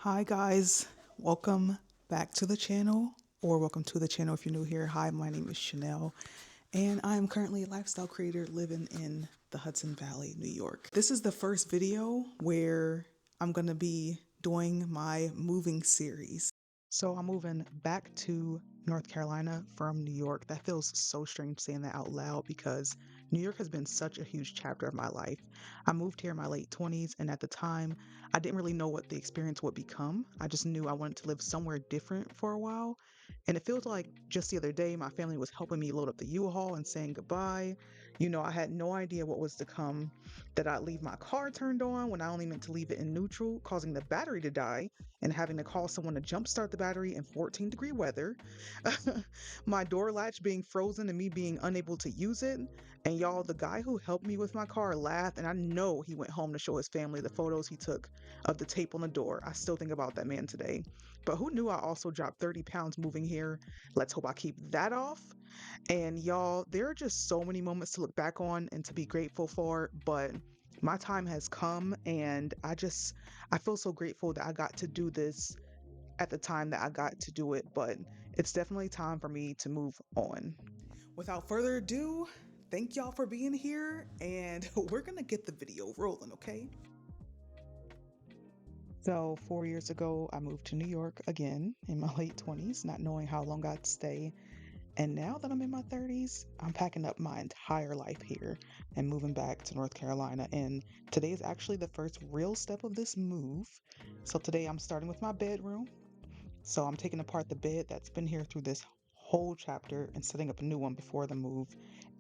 Hi guys, welcome back to the channel, or welcome to the channel if you're new here. Hi, my name is Chanel, and I'm currently a lifestyle creator living in the Hudson Valley, New York. This is the first video where I'm gonna be doing my moving series. So I'm moving back to North Carolina from New York. That feels so strange saying that out loud because New York has been such a huge chapter of my life. I moved here in my late 20s, and at the time, I didn't really know what the experience would become. I just knew I wanted to live somewhere different for a while. And it feels like just the other day, my family was helping me load up the U-Haul and saying goodbye. I had no idea what was to come, that I'd leave my car turned on when I only meant to leave it in neutral, causing the battery to die and having to call someone to jumpstart the battery in 14-degree weather, my door latch being frozen and me being unable to use it. And y'all, the guy who helped me with my car laughed, and I know he went home to show his family the photos he took of the tape on the door. I still think about that man today. But who knew I also dropped 30 pounds moving here? Let's hope I keep that off. And y'all, there are just so many moments to look back on and to be grateful for, but my time has come, and I feel so grateful that I got to do this at the time that I got to do it, but it's definitely time for me to move on. Without further ado, thank y'all for being here, and we're gonna get the video rolling, okay? So, 4 years ago, I moved to New York again in my late 20s, not knowing how long I'd stay. And now that I'm in my 30s, I'm packing up my entire life here and moving back to North Carolina. And today is actually the first real step of this move. So, today I'm starting with my bedroom. So, I'm taking apart the bed that's been here through this whole chapter and setting up a new one before the move.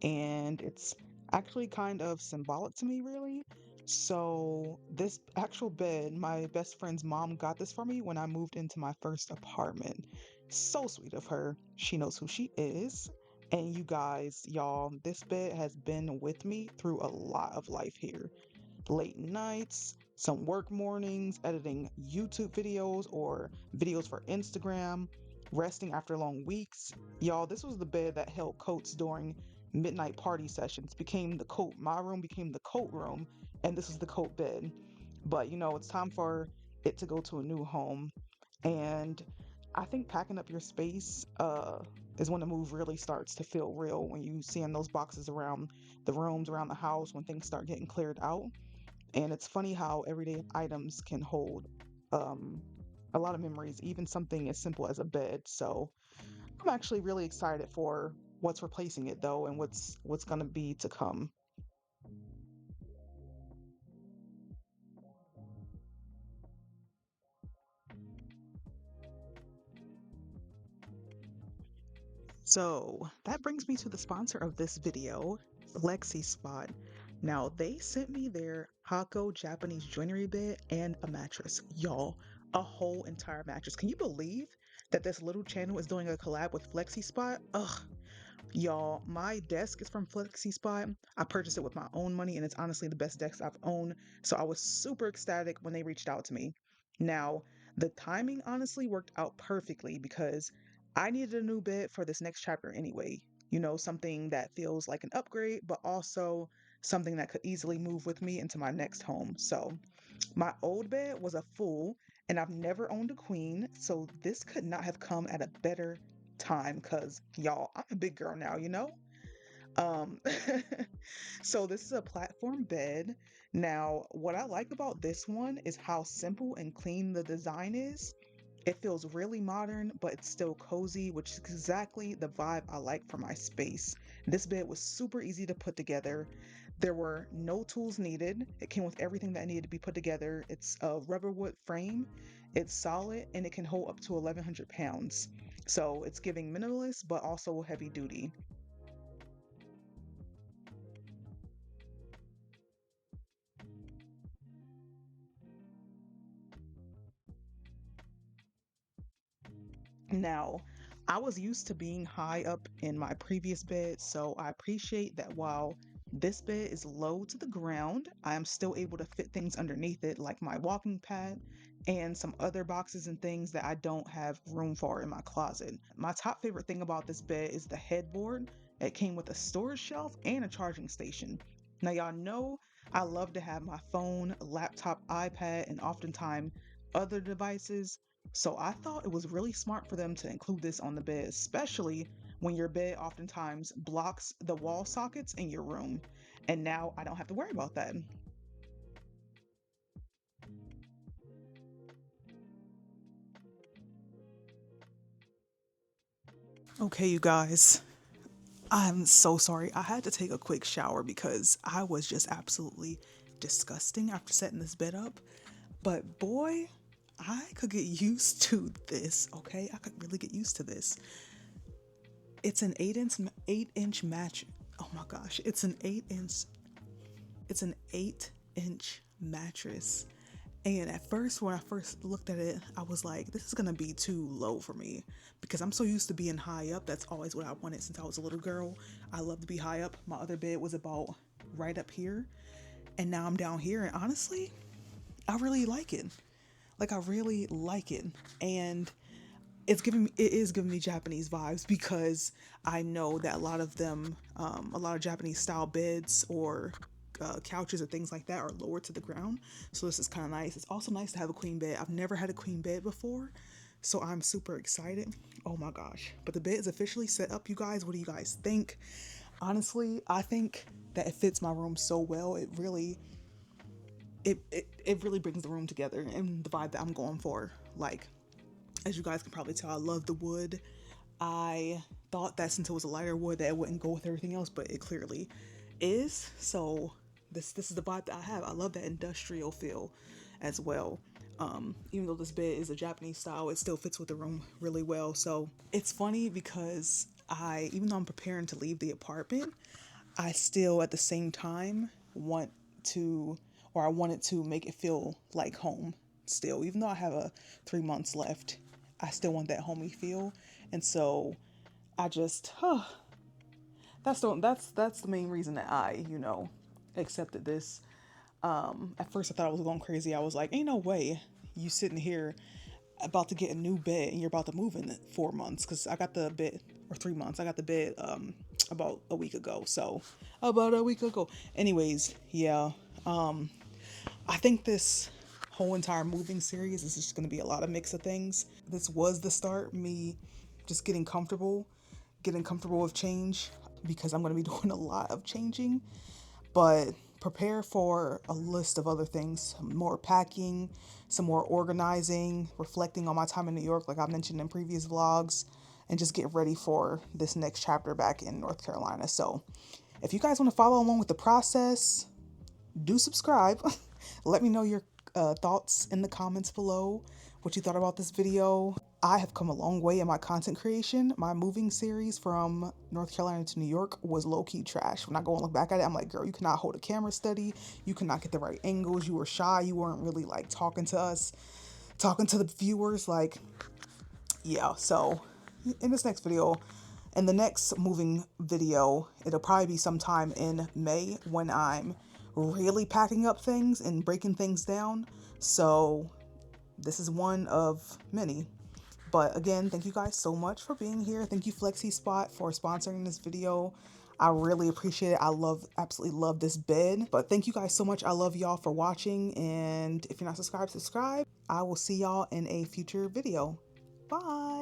And it's actually kind of symbolic to me, really. So, this actual bed, my best friend's mom got this for me when I moved into my first apartment. So sweet of her. She knows who she is. And you guys, y'all, this bed has been with me through a lot of life here. Late nights, some work mornings, editing YouTube videos or videos for Instagram, resting after long weeks. Y'all, this was the bed that held coats during midnight party sessions, became the coat. My room became the coat room, and this is the coat bed. But it's time for it to go to a new home. And I think packing up your space is when the move really starts to feel real, when you seeing those boxes around the rooms, around the house, when things start getting cleared out. And it's funny how everyday items can hold um, a lot of memories, even something as simple as a bed. So I'm actually really excited for what's replacing it, though, and what's going to be to come. So that brings me to the sponsor of this video, FlexiSpot. Now, they sent me their Hako Japanese joinery bed and a mattress. Y'all, a whole entire mattress. Can you believe that this little channel is doing a collab with FlexiSpot? Ugh, y'all, my desk is from FlexiSpot. I purchased it with my own money, and it's honestly the best desk I've owned. So I was super ecstatic when they reached out to me. Now, the timing honestly worked out perfectly because I needed a new bed for this next chapter anyway. Something that feels like an upgrade, but also something that could easily move with me into my next home. So, my old bed was a full, and I've never owned a queen, so this could not have come at a better time because, y'all, I'm a big girl now, you know? Um, so this is a platform bed. Now, what I like about this one is how simple and clean the design is. It feels really modern, but it's still cozy, which is exactly the vibe I like for my space. This bed was super easy to put together. There were no tools needed. It came with everything that needed to be put together. It's a rubber wood frame, it's solid, and it can hold up to 1,100 pounds. So it's giving minimalist, but also heavy duty. Now, I was used to being high up in my previous bed, so I appreciate that while this bed is low to the ground, I am still able to fit things underneath it, like my walking pad and some other boxes and things that I don't have room for in my closet. My top favorite thing about this bed is the headboard. It came with a storage shelf and a charging station. Now, y'all know I love to have my phone, laptop, iPad, and oftentimes other devices. So I thought it was really smart for them to include this on the bed, especially when your bed oftentimes blocks the wall sockets in your room. And now I don't have to worry about that. Okay, you guys, I'm so sorry. I had to take a quick shower because I was just absolutely disgusting after setting this bed up. But boy, I could get used to this, okay? I could really get used to this. It's an 8-inch match. Oh my gosh, it's an 8-inch mattress. And at first, when I first looked at it, I was like, this is gonna be too low for me because I'm so used to being high up. That's always what I wanted since I was a little girl. I love to be high up. My other bed was about right up here, and now I'm down here. And honestly, I really like it. Like, I really like it. And it is giving me Japanese vibes because I know that a lot of them, a lot of Japanese style beds or couches or things like that are lower to the ground. So this is kind of nice. It's also nice to have a queen bed. I've never had a queen bed before, so I'm super excited. Oh my gosh. But the bed is officially set up, you guys. What do you guys think? Honestly, I think that it fits my room so well. It really brings the room together and the vibe that I'm going for. Like, as you guys can probably tell, I love the wood. I thought that since it was a lighter wood that it wouldn't go with everything else, but it clearly is. So this is the vibe that I have. I love that industrial feel as well. Even though this bed is a Japanese style, it still fits with the room really well. So it's funny because even though I'm preparing to leave the apartment, I still at the same time I wanted to make it feel like home still. Even though I have 3 months left, I still want that homey feel. And so I just, that's the main reason that I, accepted this. At first I thought I was going crazy. I was like, ain't no way you sitting here about to get a new bed and you're about to move in 4 months, because I got the bed, or 3 months. I got the bed about a week ago. So about a week ago. Anyways, yeah. I think this whole entire moving series is just going to be a lot of mix of things. This was the start, me just getting comfortable with change, because I'm going to be doing a lot of changing. But prepare for a list of other things: more packing, some more organizing, reflecting on my time in New York, like I mentioned in previous vlogs, and just get ready for this next chapter back in North Carolina. So if you guys want to follow along with the process, do subscribe. Let me know your thoughts in the comments below, what you thought about this video. I have come a long way in my content creation. My moving series from North Carolina to New York was low-key trash. When I go and look back at it, I'm like, girl, you cannot hold a camera steady. You cannot get the right angles. You were shy. You weren't really like talking to us, talking to the viewers. Like, yeah. So in this next video, in the next moving video, it'll probably be sometime in May when I'm really packing up things and breaking things down. So this is one of many. But again, thank you guys so much for being here. Thank you, FlexiSpot, for sponsoring this video. I really appreciate it. Absolutely love this bed. But thank you guys so much. I love y'all for watching. And if you're not subscribed, subscribe. I will see y'all in a future video. Bye.